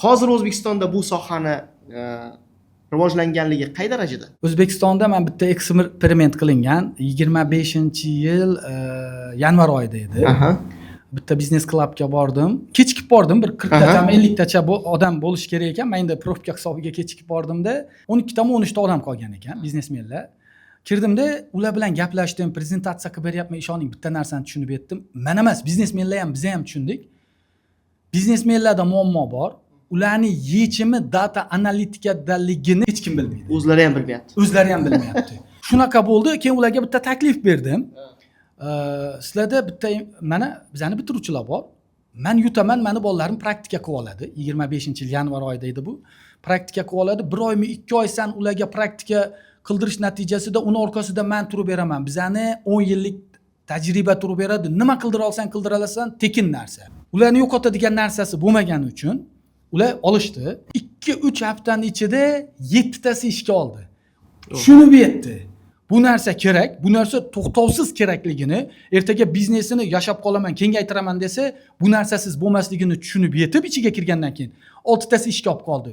Hozir O'zbekistonda bu sohani rivojlanganligi qay darajada? O'zbekistonda men bitta eksperiment qilingan 25-yil yanvar oyida edi. Aha. Bitta biznes klubga bordim. Kechikib bordim, bir 40 tacha, 50 tacha odam bo'lish kerak ekan. Men endi profka hisobiga kechikib bordimda 12 ta 13 ta odam qolgan ekan, biznesmenlar. Kirdimda, ular bilan gaplashdim, prezentatsiya qilib beryapman, ishoning bitta narsani tushunib yetdim. Men emas, biznesmenlar ham, biz ham tushundik. Biznesmenlarda muammo bor. Ularning yechimi data analitikadaligini hech kim bilmaydi. O'zlari ham bilmayapti. O'zlari ham bilmayapti. Shunaqa bo'ldi, keyin ularga bitta taklif berdim. Sizlarda bitta mana bizani bitiruvchilar bor. Men yutaman, meni bolalarim praktika qilib oladi. 25-yil yanvar oyida edi bu. Praktika qilib oladi. 1 oymi, 2 oy sen ularga praktika qildirish natijasida uni orqasida men turib beraman. Bizani 10 yillik tajriba turib beradi. Nima qildira olsang qildira olasan, tekin narsa. Ularni yo'qotadigan narsasi bo'lmagani uchun ular olishdi. 2-3 haftaning ichida 7 tasi ishga oldi. Tushunib yetdi. Bu narsa kerak, bu narsa to'xtovsiz kerakligini, ertaga biznesini yashab qolaman, kengaytiraman desa, bu narsasiz bo'lmasligini tushunib yetib ichiga kirgandan keyin 6 tasi ishga olib qoldi.